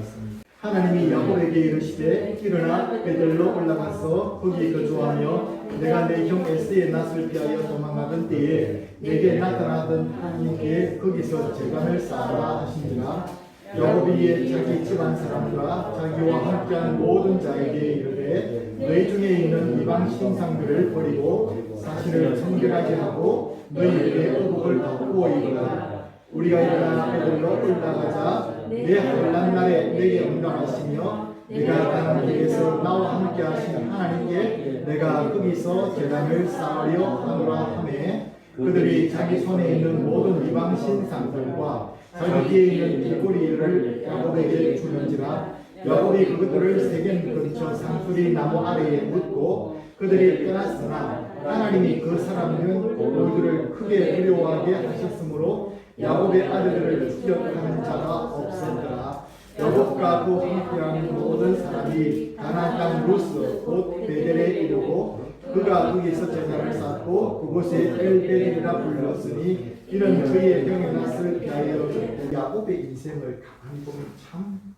말씀입니다. 하나님이 야곱에게 이르시되 일어나 베들로 올라가서 거기 거주하며 내가 내 형 에스의 낯을 피하여 도망하던 때에 내게 나타나던 하나님께 거기서 재단을 쌓아라 하시니라. 야곱이 이에 자기 집안 사람과 자기와 함께한 모든 자에게 이르되 너희 중에 있는 이방 신상들을 버리고 사실을 청결하게 하고 너희에게 의복을 덮고 입으라. 우리가 일어나 베들로 올라가자. 내 환난 날에 내게 응답하시며 내가 가는 길에서 나와 함께 하시는 하나님께 내가 거기서 제단을 쌓으려 하노라 하매 그들이 자기 손에 있는 모든 이방 신상들과 자기 뒤에 있는 길거리를 야곱에게 주는지라. 야곱이 그것들을 세겜 근처 상수리 나무 아래에 묻고 그들이 떠났으나 하나님이 그 사람은 그들을 크게 두려워하게 하셨으므로 야곱의 아들들을 추격하는 자가 없었더라. 야곱과 그 함께하는 모든 사람이 가나안 땅 루스 곧 베델에 이르고 그가 거기서 제단을 쌓고 그곳에 엘베델이라 불렀으니 이는 그의 병의 낯을 피하여 줬고. 야곱의 인생을 가만히 보면 참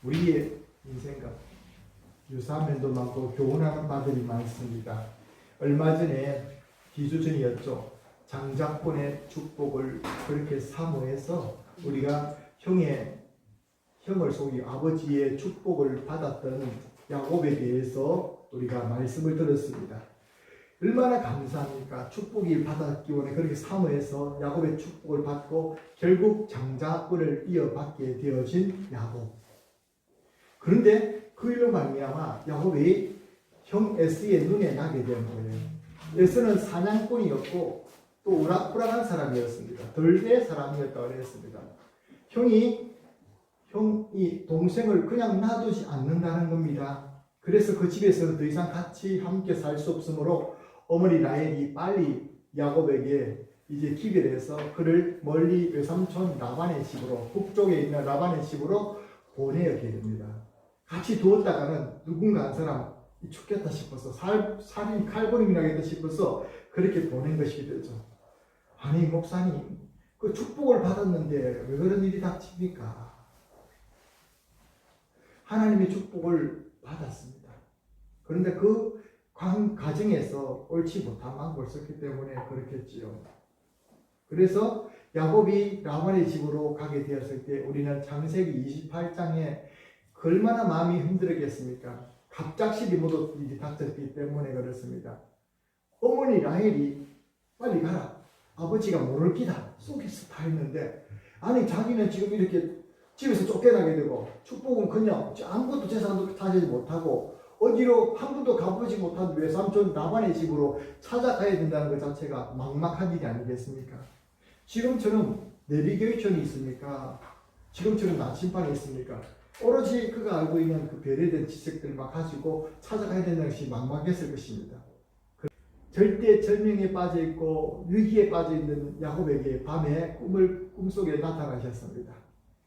우리의 인생과 유사한 면도 많고 교훈하는 바들이 많습니다. 얼마 전에 기주전이었죠. 장자권의 축복을 그렇게 사모해서 우리가 형을 속이 아버지의 축복을 받았던 야곱에 대해서 우리가 말씀을 들었습니다. 얼마나 감사합니까? 축복이 받았기 원에 그렇게 사모해서 야곱의 축복을 받고 결국 장자권을 이어받게 되어진 야곱. 그런데 그 일로 말미암아 야곱이 형 에스의 눈에 나게 된 거예요. 에스는 사냥꾼이었고 또 우락부락한 사람이었습니다. 덜의 사람이었다고 했습니다. 형이 동생을 그냥 놔두지 않는다는 겁니다. 그래서 그 집에서는 더 이상 같이 함께 살 수 없으므로 어머니 라헬이 빨리 야곱에게 이제 기별해서 그를 멀리 외삼촌 라반의 집으로, 북쪽에 있는 라반의 집으로 보내게 됩니다. 같이 두었다가는 누군가 한 사람 죽겠다 싶어서 살인 칼부림이 나겠다 싶어서 그렇게 보낸 것이 되죠. 아니 목사님, 그 축복을 받았는데 왜 그런 일이 닥칩니까? 하나님의 축복을 받았습니다. 그런데 그 과정에서 옳지 못한 방법을 썼기 때문에 그렇겠지요. 그래서 야곱이 라반의 집으로 가게 되었을 때 우리는 창세기 28장에 얼마나 마음이 힘들었겠습니까? 갑작스레 모두 일이 닥쳤기 때문에 그렇습니다. 어머니 라헬이 빨리 가라. 아버지가 모를 기다. 속에서 다 했는데 아니 자기는 지금 이렇게 집에서 쫓겨나게 되고 축복은 그냥 아무것도 재산도 가지지 못하고 어디로 한 번도 가보지 못한 외삼촌 라반의 집으로 찾아가야 된다는 것 자체가 막막한 일이 아니겠습니까? 지금처럼 내비게이션이 있습니까? 지금처럼 나침반이 있습니까? 오로지 그가 알고 있는 그 배려된 지식들만 가지고 찾아가야 된다는 것이 막막했을 것입니다. 절대 절명에 빠져 있고 위기에 빠져 있는 야곱에게 밤에 꿈속에 나타나셨습니다.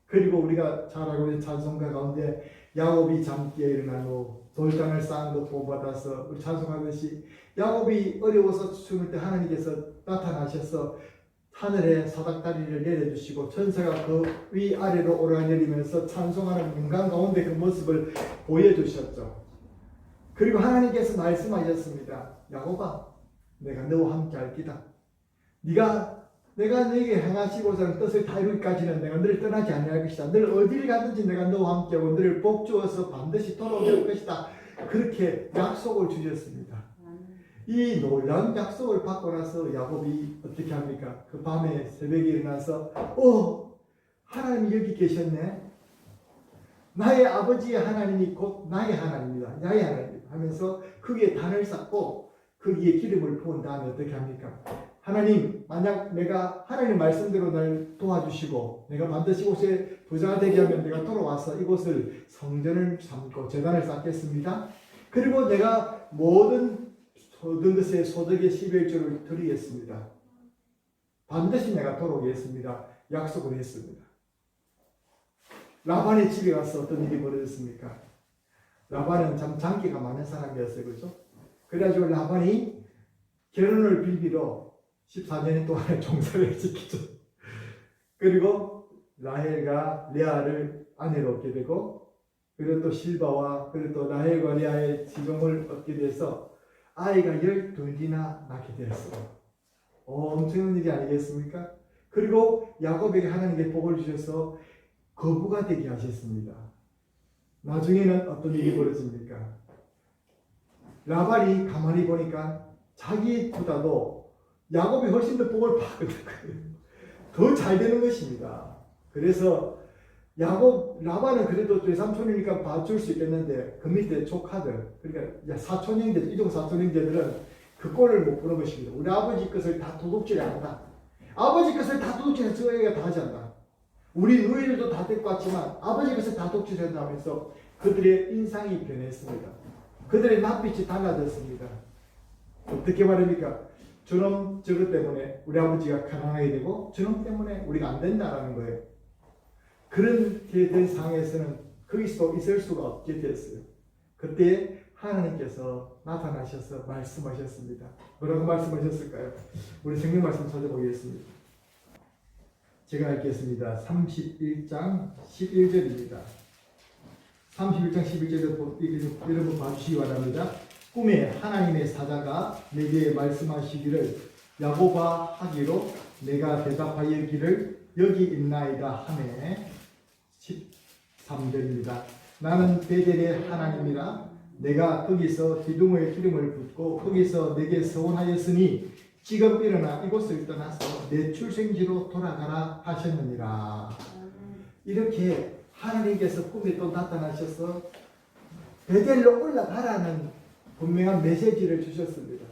그리고 우리가 잘 알고 있는 찬송가 가운데 야곱이 잠기에 일어난 후 돌장을 쌓은 것 보받아서 우리 찬송하듯이 야곱이 어려워서 죽을 때 하나님께서 나타나셔서 하늘에 사닥다리를 내려주시고 천사가 그 위아래로 오르내리면서 찬송하는 인간 가운데 그 모습을 보여주셨죠. 그리고 하나님께서 말씀하셨습니다. 야곱아, 내가 너와 함께 할 기다. 내가 너에게 행하시고자 하는 뜻을 다 이루기까지는 내가 너를 떠나지 아니할 것이다. 너를 어디를 가든지 내가 너와 함께하고 너를 복주어서 반드시 돌아오게 할 것이다. 그렇게 약속을 주셨습니다. 이 놀라운 약속을 받고 나서 야곱이 어떻게 합니까? 그 밤에 새벽에 일어나서 하나님이 여기 계셨네. 나의 아버지의 하나님이 곧 나의 하나님이다. 나의 하나님이다 하면서 거기에 단을 쌓고 거기에 기름을 부은 다음에 어떻게 합니까? 하나님, 만약 내가 하나님 말씀대로 날 도와주시고 내가 반드시 이곳에 부자가 되게 하면 내가 돌아와서 이곳을 성전을 삼고 제단을 쌓겠습니다. 그리고 내가 모든 것의 소득의 11조를 드리겠습니다. 반드시 내가 돌아오겠습니다. 약속을 했습니다. 라반의 집에 가서 어떤 일이 벌어졌습니까? 라반은 참 장기가 많은 사람이었어요. 그렇죠? 그래가지고 라반이 결혼을 빌기로 14년 동안의 종사를 지키죠. 그리고 라헬과 레아를 아내를 얻게 되고, 그리고 또 실바와 그리고 또 라헬과 레아의 지종을 얻게 돼서 아이가 12이나 낳게 되었어요. 엄청난 일이 아니겠습니까? 그리고 야곱에게 하나님께 복을 주셔서 거부가 되게 하셨습니다. 나중에는 어떤 일이 벌어집니까? 라반이 가만히 보니까 자기보다도 야곱이 훨씬 더 복을 받게 될 거예요. 더 잘 되는 것입니다. 그래서 라반은 그래도 외삼촌이니까 봐줄 수 있겠는데 그 밑에 조카들, 그러니까 사촌 형제들, 이종 사촌 형제들은 그 꼴을 못 보는 것입니다. 우리 아버지 것을 다 도둑질해 한다. 아버지 것을 다 도둑질해 저 애가 다 하지 않나. 우리 누이들도 다 데리고 왔지만 아버지 것을 다 도둑질한다 하면서 그들의 인상이 변했습니다. 그들의 낯빛이 달라졌습니다. 어떻게 말합니까? 저놈 저것 때문에 우리 아버지가 가난하게 되고 저놈 때문에 우리가 안 된다라는 거예요. 그렇게 된 상황에서는 거기서 있을 수가 없게 됐어요. 그때 하나님께서 나타나셔서 말씀하셨습니다. 뭐라고 말씀하셨을까요? 우리 성경 말씀 찾아보겠습니다. 제가 읽겠습니다. 31장 11절입니다. 31장 11절을 여러분 봐주시기 바랍니다. 꿈에 하나님의 사자가 내게 말씀하시기를 야곱아 하기로 내가 대답하였기를 여기 있나이다 하매 13절입니다. 나는 베델의 하나님이라 내가 거기서 기둥의 기름을 붓고 거기서 내게 서원하였으니 지금 일어나 이곳을 떠나서 내 출생지로 돌아가라 하셨느니라. 이렇게 하나님께서 꿈에 또 나타나셔서 베델로 올라가라는 분명한 메시지를 주셨습니다.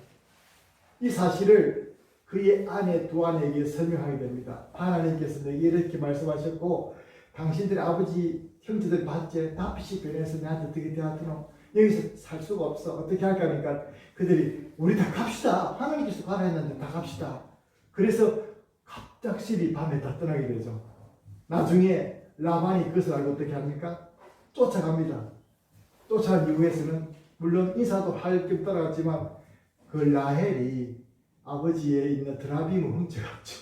이 사실을 그의 아내 두 아내에게 설명하게 됩니다. 하나님께서 내게 이렇게 말씀하셨고 당신들의 아버지 형제들 봤지? 낯빛이 변해서 나한테 어떻게 대하더노? 여기서 살 수가 없어. 어떻게 할까 하니까 그들이 우리 다 갑시다. 하나님께서 가라 했는데 다 갑시다. 그래서 갑작스레 밤에 다 떠나게 되죠. 나중에 라반이 그것을 알고 어떻게 합니까? 쫓아갑니다. 쫓아간 이후에서는 물론 인사도 할 겸 따라갔지만 그 라헬이 아버지에 있는 드라빔을 훔쳐갔죠.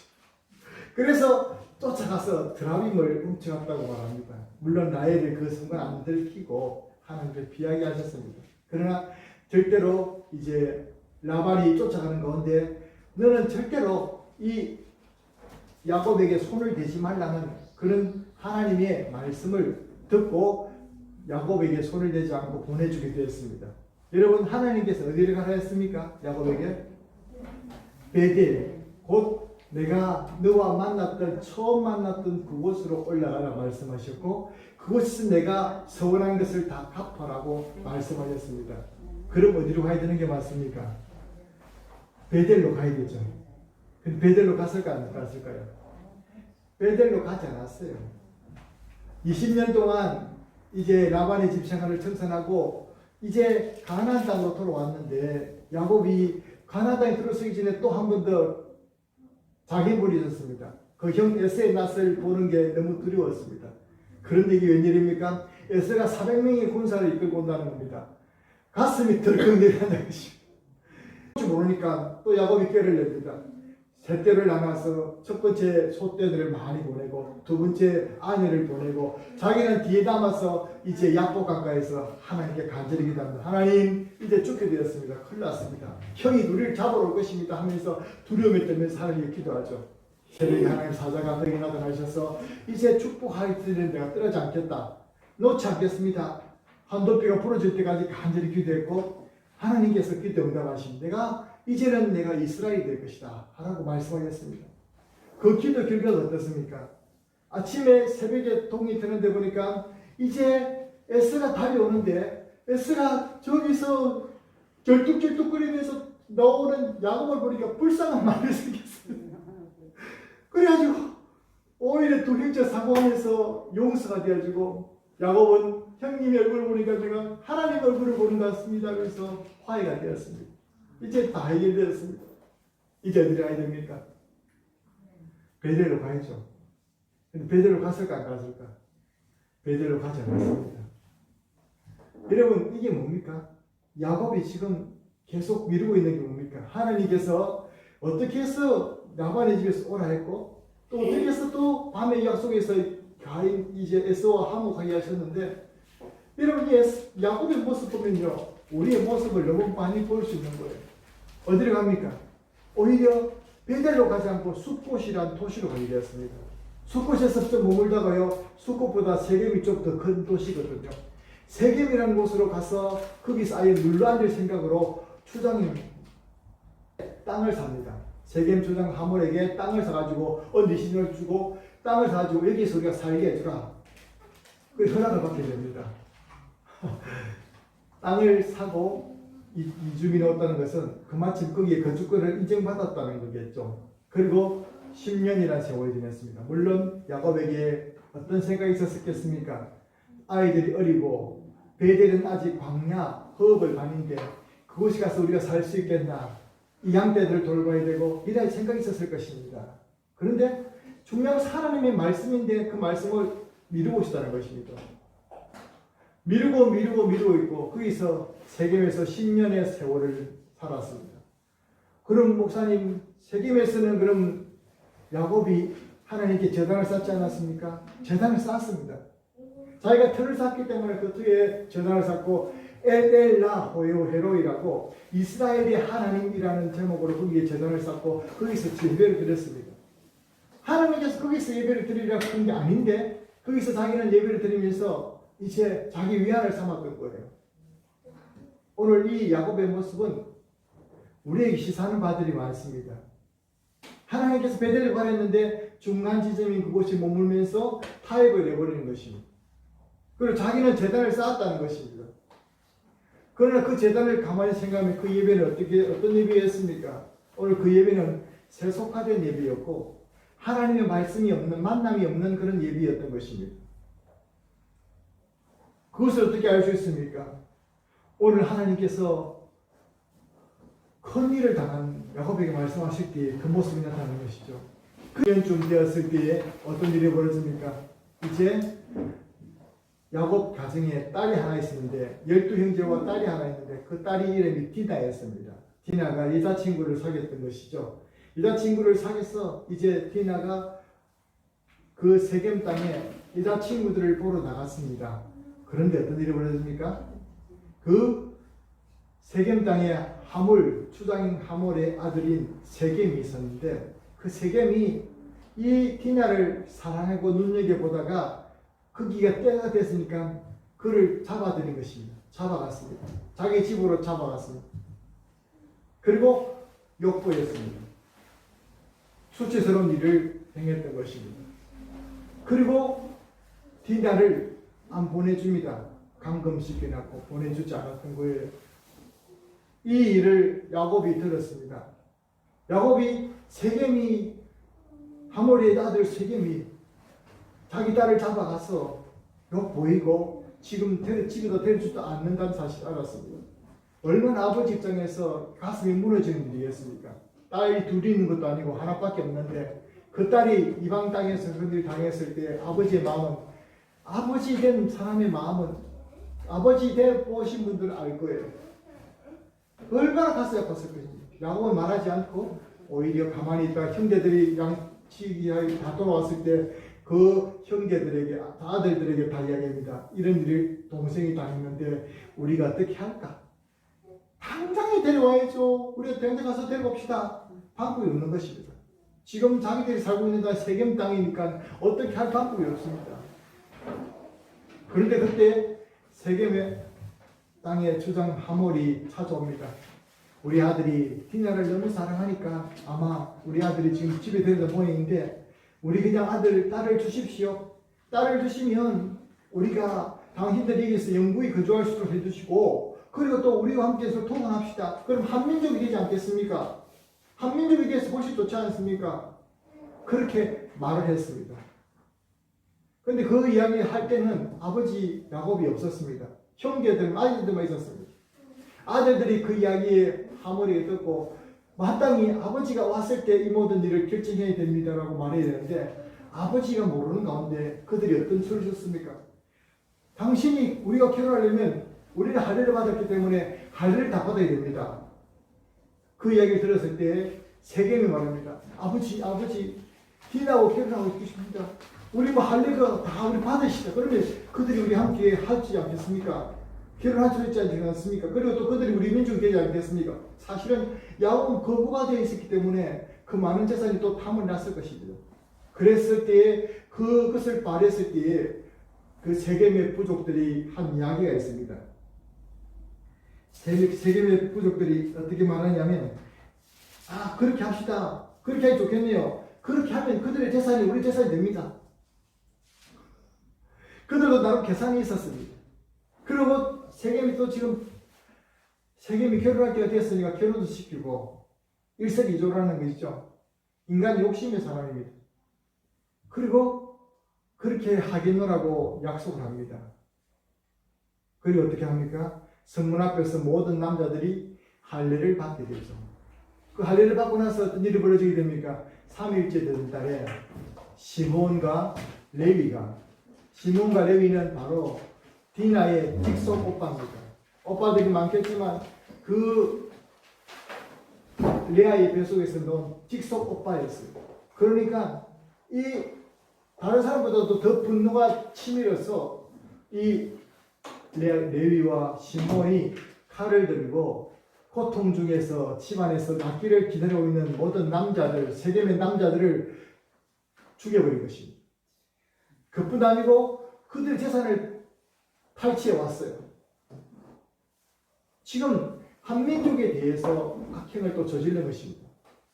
그래서 쫓아가서 드라빔을 훔쳐갔다고 말합니다. 물론 라헬을 그 순간 안 들키고 하나님께 피하게 하셨습니다. 그러나 절대로 이제 라반이 쫓아가는 가운데 너는 절대로 이 야곱에게 손을 대지 말라는 그런 하나님의 말씀을 듣고 야곱에게 손을 대지 않고 보내주게 되었습니다. 여러분 하나님께서 어디를 가라 했습니까? 야곱에게 베델 곧 내가 너와 만났던 처음 만났던 그곳으로 올라가라 말씀하셨고 그곳에서 내가 서원한 것을 다 갚아라고 말씀하셨습니다. 그럼 어디로 가야 되는 게 맞습니까? 베델로 가야 되죠. 근데 베델로 갔을까 안 갔을까요? 베델로 가지 않았어요. 20년 동안 이제 라반의 집 생활을 청산하고 이제 가나안 땅으로 돌아왔는데 야곱이 가나안 땅에 들어서기 전에 또 한 번 더 자기물이 있었습니다. 그 형 에서의 낯을 보는 게 너무 두려웠습니다. 그런데 이게 웬일입니까? 에서가 400명의 군사를 이끌고 온다는 겁니다. 가슴이 덜컥 내려앉는 것입니다. 모르니까 또 야곱이 꾀를 냅니다. 세 떼를 나눠서 첫 번째 소떼들을 많이 보내고 두 번째 아내를 보내고 자기는 뒤에 담아서 이제 야곱 가까이서 하나님께 간절히 기도합니다. 하나님 이제 죽게 되었습니다. 큰일 났습니다. 형이 우리를 잡으러 올 것입니다 하면서 두려움에 떨면서 하나님께 기도하죠. 새벽에 하나님 사자가 너에게 나타나셔서 이제 축복할 때는 내가 떠나지 않겠다. 놓지 않겠습니다. 한도뼈가 부러질 때까지 간절히 기도했고 하나님께서 그때 응답하신 이제는 내가 이스라엘이 될 것이다 하라고 말씀하셨습니다. 그 기도 결과가 어떻습니까? 아침에 새벽에 동이 드는데 보니까 이제 에스가 달려오는데 에스가 저기서 절뚝절뚝거리면서 나오는 야곱을 보니까 불쌍한 마음이 생겼어요. 그래가지고 오히려 두 형제 상황에서 용서가 되어지고 야곱은 형님의 얼굴을 보니까 제가 하나님 얼굴을 보는 것 같습니다. 그래서 화해가 되었습니다. 이제 다 해결되었습니다. 이제 어디로 가야 됩니까? 베델로 가야죠. 근데 베델로 갔을까 안 갔을까? 베델로 가지 않았습니다. 여러분 이게 뭡니까? 야곱이 지금 계속 미루고 있는 게 뭡니까? 하나님께서 어떻게 해서 라반의 집에서 오라 했고 또 어떻게 해서 또 밤에 약속에서 가인 이제 에서와 화목하게 하셨는데, 여러분 이 야곱의 모습 보면요, 우리의 모습을 너무 많이 볼 수 있는 거예요. 어디로 갑니까? 오히려 베델로 가지 않고 숫곳이란 도시로 가게 되었습니다. 숫곳에서 좀 머물다가요, 숫곳보다 세겜이 좀 더 큰 도시거든요. 세겜이라는 곳으로 가서 거기서 아예 눌러앉을 생각으로 추장이 땅을 삽니다. 세겜 추장 하몰에게 땅을 사가지고 언디신을 주고 땅을 사가지고 여기서 우리가 살게 해주라. 그 허락을 받게 됩니다. 땅을 사고 이주민이 왔다는 것은 그마침 거기에 건축권을 인정받았다는 거겠죠. 그리고 10년이라는 세월이 지났습니다. 물론 야곱에게 어떤 생각이 있었겠습니까? 아이들이 어리고 베델은 아직 광야 허업을 반인데 그곳에 가서 우리가 살 수 있겠나? 이 양떼들을 돌봐야 되고 이런 생각이 있었을 것입니다. 그런데 중요한 하나님의 말씀인데 그 말씀을 미루고 있다는 것입니다. 미루고 있고 거기서 세겜에서 10년의 세월을 살았습니다. 그럼 목사님, 세겜에서는 그럼 야곱이 하나님께 제단을 쌓지 않았습니까? 제단을 쌓았습니다. 자기가 터를 쌓기 때문에 그 터에 제단을 쌓고 엘라 호에오헤로이라고 이스라엘의 하나님이라는 제목으로 거기에 제단을 쌓고 거기서 예배를 드렸습니다. 하나님께서 거기서 예배를 드리라고 한 게 아닌데 거기서 자기는 예배를 드리면서 이제 자기 위안을 삼았던 거예요. 오늘 이 야곱의 모습은 우리에게 시사하는 바들이 많습니다. 하나님께서 베델을 보냈는데 중간 지점인 그곳에 머물면서 타협을 해버리는 것입니다. 그리고 자기는 제단을 쌓았다는 것입니다. 그러나 그 제단을 가만히 생각하면 그 예배는 어떤 예배였습니까? 오늘 그 예배는 세속화된 예배였고 하나님의 말씀이 없는, 만남이 없는 그런 예배였던 것입니다. 그것을 어떻게 알 수 있습니까? 오늘 하나님께서 큰 일을 당한 야곱에게 말씀하실 때에 그 모습이 나타나는 것이죠. 그 년쯤 되었을 때에 어떤 일이 벌어집니까? 이제 야곱 가정에 딸이 하나 있었는데 12형제와 딸이 하나 있는데 그 딸이 이름이 디나였습니다. 디나가 여자친구를 사귀었던 것이죠. 여자친구를 사귀어서 이제 디나가 그 세겜 땅에 여자친구들을 보러 나갔습니다. 그런데 어떤 일이 벌어집니까? 그 세겜 땅에 하몰, 추장인 하몰의 아들인 세겜이 있었는데 그 세겜이 이 디나를 사랑하고 눈여겨보다가 거기가 때가 됐으니까 그를 잡아들인 것입니다. 잡아갔습니다. 자기 집으로 잡아갔습니다. 그리고 욕보였습니다. 수치스러운 일을 행했던 것입니다. 그리고 디나를 안 보내줍니다. 감금시켜놨고 보내주지 않았던 거예요. 이 일을 야곱이 들었습니다. 야곱이 세겜이 하몰의 아들 세겜이 자기 딸을 잡아가서 보이고 지금 집에도 데려주지도 않는다는 사실을 알았습니다. 얼마나 아버지 입장에서 가슴이 무너지는 일이겠습니까? 딸이 둘이 있는 것도 아니고 하나밖에 없는데 그 딸이 이방 땅에서 그런 일을 당했을 때 아버지의 마음은, 아버지 된 사람의 마음은 아버지 돼 보신 분들은 알 거예요. 얼마나 가슴이 아팠을 것인지. 야곱은 말하지 않고 오히려 가만히 있다가 형제들이 양치기 다 돌아왔을 때 그 형제들에게, 아들들에게 다 이야기합니다. 이런 일을 동생이 당했는데 우리가 어떻게 할까? 당장에 데려와야죠. 우리가 당장 가서 데려옵시다. 방법이 없는 것입니다. 지금 자기들이 살고 있는 다 세겜 땅이니까 어떻게 할 방법이 없습니다. 그런데 그때 세겜의 땅에 주장 하몰이 찾아옵니다. 우리 아들이 디나를 너무 사랑하니까 아마 우리 아들이 지금 집에 데려다 보내는데 우리 그냥 딸을 주십시오. 딸을 주시면 우리가 당신들에게서 영구히 거주할 수 있도록 해주시고 그리고 또 우리와 함께해서 통혼합시다. 그럼 한민족이 되지 않겠습니까? 한민족이 돼서 훨씬 좋지 않습니까? 그렇게 말을 했습니다. 그런데 그 이야기 할 때는 아버지 야곱이 없었습니다. 형제들, 아들들만 있었습니다. 아들들이 그 이야기에 하몰에게 듣고 마땅히 아버지가 왔을 때 이 모든 일을 결정해야 됩니다라고 말해야 되는데 아버지가 모르는 가운데 그들이 어떤 소리를 줬습니까? 당신이 우리가 결혼하려면 우리는 할례를 받았기 때문에 할례를 다 받아야 됩니다. 그 이야기를 들었을 때 세겜이 말합니다. 아버지 디나하고 결혼하고 싶습니다. 우리 뭐 할 거 다 우리 받으시다. 그러면 그들이 우리 함께 할지 않겠습니까? 결혼할 수 있지 않겠습니까? 그리고 또 그들이 우리 민족이 되지 않겠습니까? 사실은 야곱은 거부가 되어 있었기 때문에 그 많은 재산이 또 탐을 났을 것입니다. 그랬을 때에 그것을 바랬을 때에 그 세겜의 부족들이 한 이야기가 있습니다. 세겜의 부족들이 어떻게 말하냐면, 아, 그렇게 합시다. 그렇게 하기 좋겠네요. 그렇게 하면 그들의 재산이 우리 재산이 됩니다. 그들도 나름 계산이 있었습니다. 그리고 세겜이 또 지금 세겜이 결혼할 때가 됐으니까 결혼도 시키고 일석이조라는 것이죠. 인간이 욕심의 사람입니다. 그리고 그렇게 하겠노라고 약속을 합니다. 그리고 어떻게 합니까? 성문 앞에서 모든 남자들이 할례를 받게 되죠. 그 할례를 받고 나서 어떤 일이 벌어지게 됩니까? 3일째 되는 달에 시몬과 레위는 바로 디나의 직속 오빠입니다. 오빠들이 많겠지만 그 레아의 뱃속에서 놓은 직속 오빠였어요. 그러니까 이 다른 사람보다도 더 분노가 치밀어서 이 레위와 시몬이 칼을 들고 고통 중에서 집안에서 낫기를 기다리고 있는 모든 남자들, 세겜의 남자들을 죽여버린 것입니다. 그뿐 아니고 그들의 재산을 탈취해 왔어요. 지금 한민족에 대해서 악행을 또 저지른 것입니다.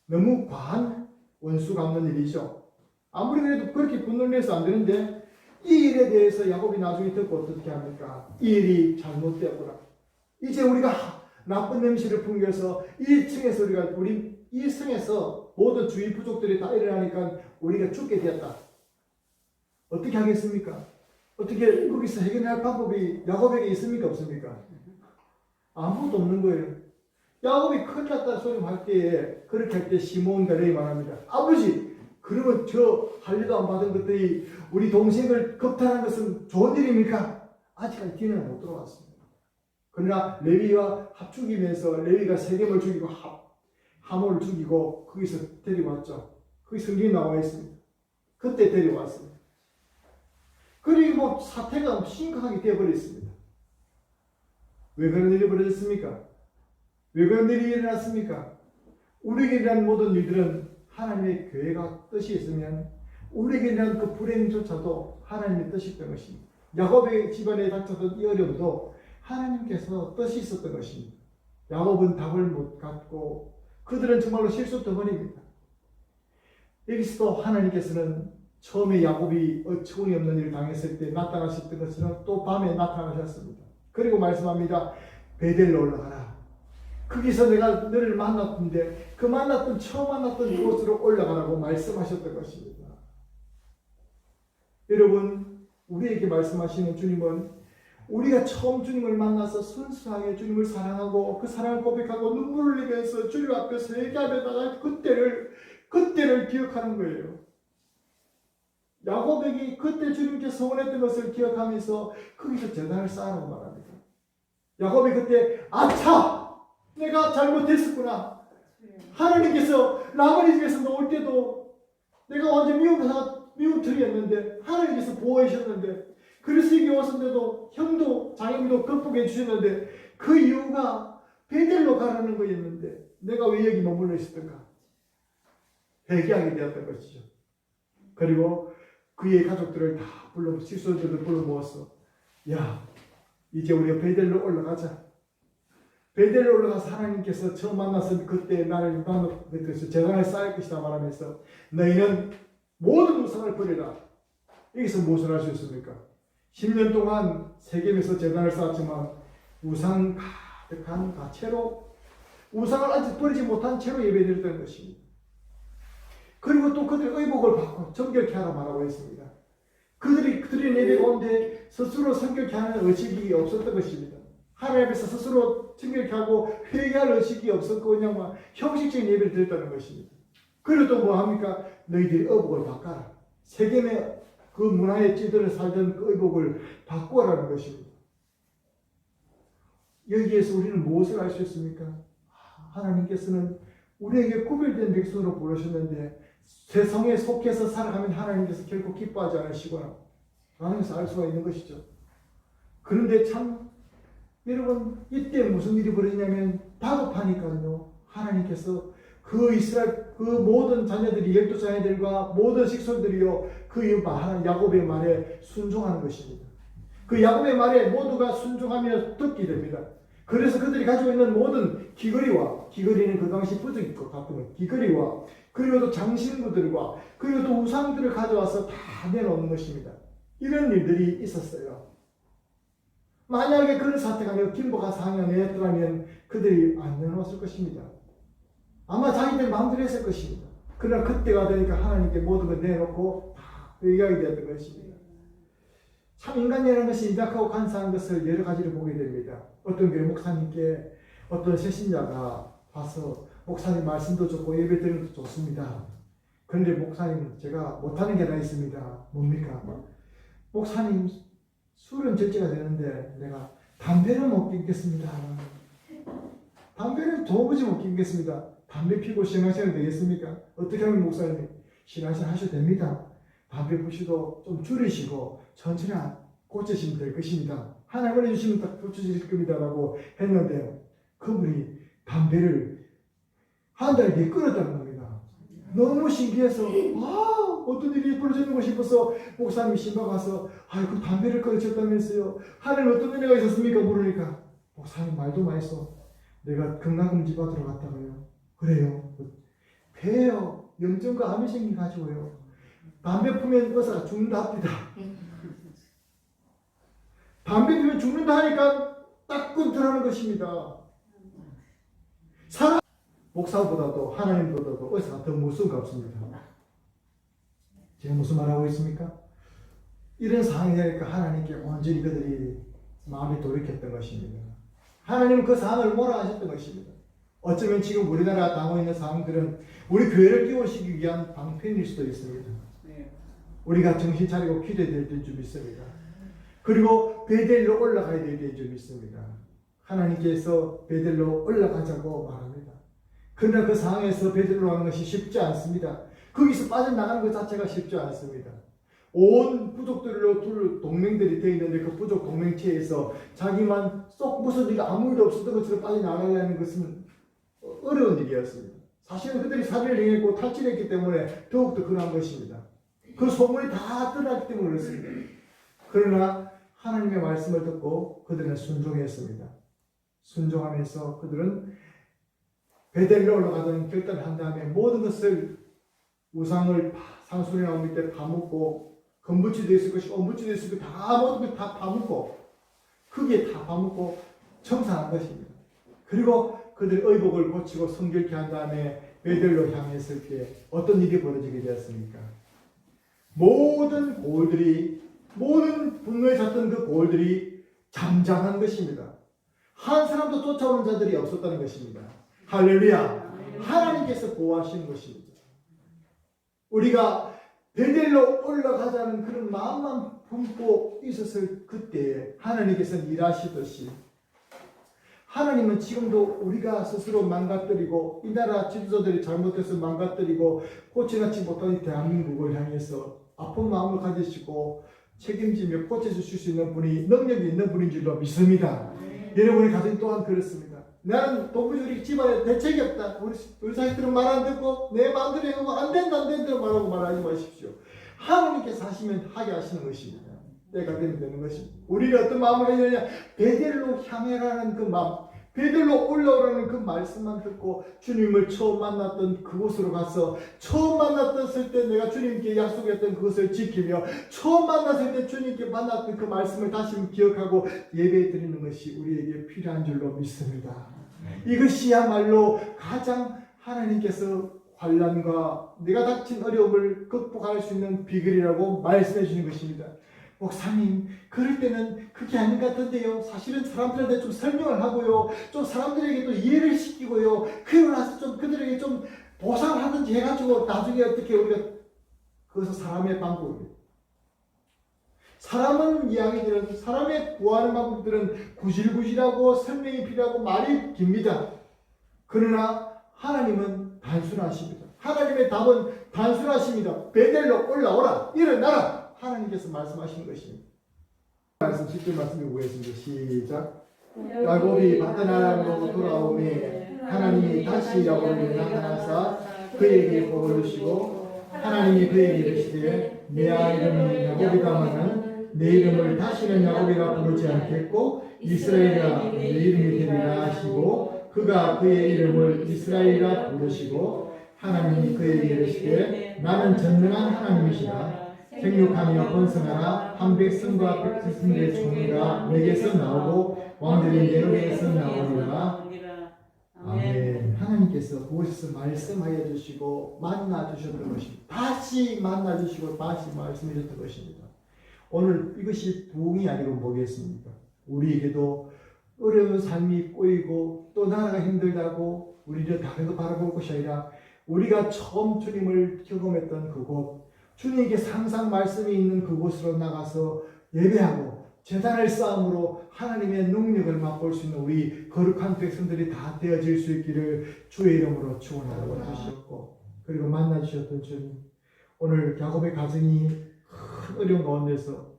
너무 과한 원수 갚는 일이죠. 아무리 그래도 그렇게 분노를 내서 안 되는데 이 일에 대해서 야곱이 나중에 듣고 어떻게 합니까? 이 일이 잘못되었구나. 이제 우리가 나쁜 냄새를 풍겨서 이 층에서 우리 이 성에서 모든 주위 부족들이 다 일어나니까 우리가 죽게 되었다. 어떻게 하겠습니까? 어떻게 거기서 해결할 방법이 야곱에게 있습니까? 없습니까? 아무것도 없는 거예요. 야곱이 큰일 났다 소리 할 때에 그렇게 할 때 시몬과 레위 말합니다. 아버지, 그러면 저 할례도 안 받은 것들이 우리 동생을 겁탈한 것은 좋은 일입니까? 아직까지 뒤는 못 들어왔습니다. 그러나 레위와 합죽이면서 레위가 세겜을 죽이고 하몰을 죽이고 거기서 데려왔죠. 거기 성경에 나와 있습니다. 그때 데려왔습니다. 그리고 사태가 심각하게 되어버렸습니다. 왜 그런 일이 벌어졌습니까? 왜 그런 일이 일어났습니까? 우리에게 일어난 모든 일들은 하나님의 계획과 뜻이 있으면 우리에게 일어난 그 불행조차도 하나님의 뜻이었던 것입니다. 야곱의 집안에 닥쳤던 이 어려움도 하나님께서 뜻이 있었던 것입니다. 야곱은 답을 못 갖고 그들은 정말로 실수 덩어리입니다. 여기서도 하나님께서는 처음에 야곱이 어처구니 없는 일을 당했을 때 나타나셨던 것처럼 또 밤에 나타나셨습니다. 그리고 말씀합니다. 베델로 올라가라. 거기서 내가 너를 만났는데 그 처음 만났던 곳으로 올라가라고 말씀하셨던 것입니다. 여러분, 우리에게 말씀하시는 주님은 우리가 처음 주님을 만나서 순수하게 주님을 사랑하고 그 사랑을 고백하고 눈물을 흘리면서 주님 앞에서 회개하다가 그때를 기억하는 거예요. 야곱에게 그때 주님께서 소원했던 것을 기억하면서 거기서 제단을 쌓으라고 말합니다. 야곱이 그때 아차! 내가 잘못했었구나. 하나님께서 라반의 집에서 놓을 때도 내가 완전 미운 틀이었는데 하나님께서 보호해 주셨는데 그래서 여기 왔었는데도 형도 장인도 극복해 주셨는데 그 이유가 베델로 가라는 거였는데 내가 왜 여기 머물러 있었던가? 회개하게 되었던 것이죠. 그리고 그의 가족들을 다 실손들을 불러 모았어. 야, 이제 우리가 베델로 올라가자. 베델로 올라가서 하나님께서 처음 만났을 그때 나를 만났듯이 재단을 쌓을 것이다 말하면서 너희는 모든 우상을 버리라. 여기서 무엇을 할 수 있습니까? 10년 동안 세겜에서 재단을 쌓았지만 우상 가득한 채로 우상을 아직 버리지 못한 채로 예배드렸던 것입니다. 그리고 또 그들의 의복을 받고 정결케 하라 말하고 있습니다. 그들의 예배 가운데 스스로 성결케 하는 의식이 없었던 것입니다. 하나님 앞에서 스스로 정결케 하고 회개할 의식이 없었고 그냥 형식적인 예배를 드렸다는 것입니다. 그리고 또 뭐 합니까? 너희들이 의복을 바꿔라. 세겜의 그 문화에 찌들어 살던 그 의복을 바꾸라는 것입니다. 여기에서 우리는 무엇을 할 수 있습니까? 하나님께서는 우리에게 구별된 백성으로 부르셨는데 세상에 속해서 살아가면 하나님께서 결코 기뻐하지 않으시거나 하나님께서 알 수가 있는 것이죠. 그런데 참 여러분 이때 무슨 일이 벌어지냐면 다급하니까요. 하나님께서 그 이스라엘 그 모든 자녀들이 12자녀들과 모든 식솔들이요 그 야곱의 말에 순종하는 것입니다. 그 야곱의 말에 모두가 순종하며 듣게 됩니다. 그래서 그들이 가지고 있는 모든 귀걸이는 그 당시 부적일 것 같으면 귀걸이와 그리고 또 장신구들과 그리고 또 우상들을 가져와서 다 내놓는 것입니다. 이런 일들이 있었어요. 만약에 그런 사태가 아니고 김보가 상황에 내었더라면 그들이 안 내놓았을 것입니다. 아마 자기들 마음대로 했을 것입니다. 그러나 그때가 되니까 하나님께 모든 걸 내놓고 다 의하게 되었던 것입니다. 참 인간이라는 것이 인자하고 간사한 것을 여러 가지로 보게 됩니다. 어떤 교회 목사님께 어떤 새신자가 와서 목사님 말씀도 좋고 예배 드리는 것도 좋습니다. 그런데 목사님 제가 못하는 게 하나 있습니다. 뭡니까? 목사님 술은 절제가 되는데 내가 담배는 못 끊겠습니다. 담배는 도무지 못 끊겠습니다. 담배 피고 신앙생활 되겠습니까? 어떻게 하면 목사님 신앙생활 하셔도 됩니다. 담배 피시도 좀 줄이시고 천천히 고치시면 될 것입니다. 하나님 은혜 주시면 딱 고쳐질 겁니다. 라고 했는데 그분이 담배를 한 달 뒤에 끊었다는 겁니다. 너무 신기해서 어떤 일이 벌어지는 거 싶어서 목사님이 신방 가서 그 담배를 끊으셨다면서요. 하나님 어떤 은혜가 있었습니까? 물으니까 목사님 말도 많이 써. 내가 건강검진 받으러 갔다고요. 그래요. 폐요. 염증과 암이 생겨가지고요. 담배 피면 의사가 죽는다 합니다. 담배 피면 죽는다 하니까 딱 끊더라는 것입니다. 사람 목사보다도 하나님보다도 의사가 더 무서운 것 같습니다. 제가 무슨 말하고 있습니까? 이런 상황이 되니까 하나님께 온전히 그들이 마음이 돌이켰던 것입니다. 하나님은 그 상황을 몰아가셨던 것입니다. 어쩌면 지금 우리나라 당하고 있는 상황들은 우리 교회를 끼워시키기 위한 방편일 수도 있습니다. 우리가 정신 차리고 기도해야 될 줄 믿습니다. 그리고 베델로 올라가야 될 줄 믿습니다. 하나님께서 베델로 올라가자고 말합니다. 그러나 그 상황에서 베델로 가는 것이 쉽지 않습니다. 거기서 빠져나가는 것 자체가 쉽지 않습니다. 온 부족들로 동맹들이 되어 있는데 그 부족 동맹체에서 자기만 쏙 무슨 일이 아무 일 없었던 것처럼 빠져나가려는 것은 어려운 일이었습니다. 사실은 그들이 살인을 행했고 탈취했기 때문에 더욱더 그러한 것입니다. 그 소문이 다 드러났기 때문에 그렇습니다. 그러나 하나님의 말씀을 듣고 그들은 순종했습니다. 순종하면서 그들은 베델로 올라가던 결단을 한 다음에 모든 것을 우상을 상수리나무 밑에 파묻고 건부치도 있을 것이고 엄부치도 있을 것이고 다 모든 걸 다 파묻고 흙에 다 파묻고 청산한 것입니다. 그리고 그들 의복을 고치고 성결케 한 다음에 베델로 향했을 때 어떤 일이 벌어지게 되었습니까? 모든 분노에 찼던 그 고울들이 잠잠한 것입니다. 한 사람도 쫓아오는 자들이 없었다는 것입니다. 할렐루야! 하나님께서 보호하시는 것입니다. 우리가 베델로 올라가자는 그런 마음만 품고 있었을 그때 하나님께서는 일하시듯이 하나님은 지금도 우리가 스스로 망가뜨리고 이 나라 지도자들이 잘못해서 망가뜨리고 고쳐놓지 못한 이 대한민국을 향해서 아픈 마음을 가지시고 책임지며 고쳐주실 수 있는 분이 능력이 있는 분인 줄로 믿습니다. 여러분의 가정 또한 그렇습니다. 나는 도무지 집안에 대책이 없다. 우리 자식들은 말 안 듣고 내 마음대로 하고 안 된다 말하고 말하지 마십시오. 하나님께서 하시면 하게 하시는 것입니다. 때가 되면 되는 것입니다. 우리가 어떤 마음을 해야 되냐? 베델로 향해라는 그 마음, 베델로 올라오라는 그 말씀만 듣고 주님을 처음 만났던 그곳으로 가서 처음 만났을 때 내가 주님께 약속했던 그것을 지키며 처음 만났을 때 주님께 만났던 그 말씀을 다시 기억하고 예배 드리는 것이 우리에게 필요한 줄로 믿습니다. 이것이야말로 가장 하나님께서 환난과 내가 닥친 어려움을 극복할 수 있는 비결이라고 말씀해 주신 것입니다. 목사님, 그럴 때는 그게 아닌 것 같은데요. 사실은 사람들한테 좀 설명을 하고요. 좀 사람들에게 또 이해를 시키고요. 그러고 나서 좀 그들에게 좀 보상을 하든지 해가지고 나중에 어떻게 우리가 그것은 사람의 방법입니다. 사람의 구하는 방법들은 구질구질하고 설명이 필요하고 말이 깁니다. 그러나 하나님은 단순하십니다. 하나님의 답은 단순하십니다. 베델로 올라오라, 일어나라. 하나님께서 말씀하신 것입니다. 말씀 10절 말씀 읽어보겠습니다. 시작. 야곱이 바다나라로 돌아오매 하나님이 다시 야곱에게 나타나사 그에게 복을 주시고 하나님이 그에게 이르시되 내 이름이 야곱이다마는 내 이름을 다시는 야곱이라 부르지 않겠고 이스라엘이라 내 이름이 되리라 하시고 그가 그의 이름을 이스라엘이라 부르시고 하나님이 그에게 이르시되 나는 전능한 하나님이시라 생육하며 번성하라 한 백성과 백성의 종류가 내게서 나오고 왕들이 내게서 나오리라. 아멘. 하나님께서 그곳에서 말씀하여 주시고 만나 주셨던 것입니다. 다시 만나 주시고 다시 말씀해 주셨던 것입니다. 오늘 이것이 부흥이 아니고 뭐겠습니까? 우리에게도 어려운 삶이 꼬이고 또 나라가 힘들다고 우리를 다른 거 바라볼 것이 아니라 우리가 처음 주님을 경험했던 그곳, 주님께 항상 말씀이 있는 그곳으로 나가서 예배하고 제단을 쌓음으로 하나님의 능력을 맛볼 수 있는 우리 거룩한 백성들이 다 되어질 수 있기를 주의 이름으로 축원하고 주셨고, 그리고 만나 주셨던 주님, 오늘 야곱의 가정이 큰 어려운 가운데서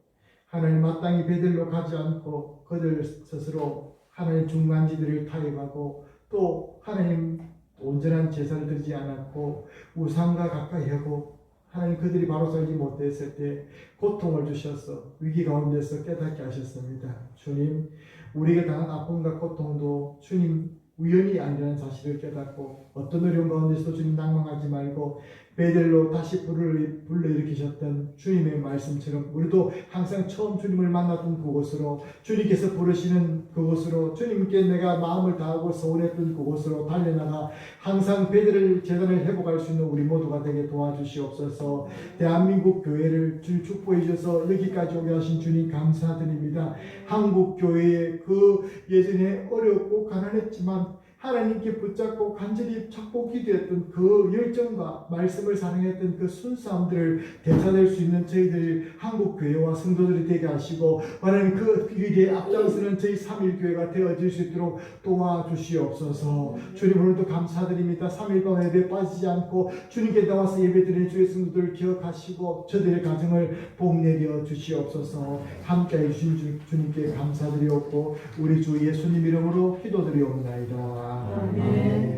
하나님 마땅히 베들로 가지 않고 그들 스스로 하나님 중간지들을 타협하고 또 하나님 온전한 제사를 드리지 않았고 우상과 가까이 하고 하나님 그들이 바로 살지 못했을 때 고통을 주셔서 위기 가운데서 깨닫게 하셨습니다. 주님, 우리가 당한 아픔과 고통도 주님 우연이 아니라는 사실을 깨닫고 어떤 어려운 가운데서 주님 낭망하지 말고 베델로 다시 불러일으키셨던 주님의 말씀처럼 우리도 항상 처음 주님을 만났던 그곳으로, 주님께서 부르시는 그곳으로, 주님께 내가 마음을 다하고 서원했던 그곳으로 달려나가 항상 베델을 재단을 회복할 수 있는 우리 모두가 되게 도와주시옵소서. 대한민국 교회를 주님 축복해 주셔서 여기까지 오게 하신 주님 감사드립니다. 한국 교회의 그 예전에 어렵고 가난했지만 하나님께 붙잡고 간절히 찾고 기도했던 그 열정과 말씀을 사랑했던 그 순수함들을 되찾을 수 있는 저희들 한국교회와 성도들이 되게 하시고 하나님 그 길에 앞장서는 저희 3.1교회가 되어질 수 있도록 도와주시옵소서. 주님, 오늘도 감사드립니다. 3.1방 예배 빠지지 않고 주님께 나와서 예배드리는 주의 성도들을 기억하시고 저들의 가정을 복내려 주시옵소서. 함께해 주신 주님께 감사드리옵고 우리 주 예수님 이름으로 기도드리옵나이다. 아멘.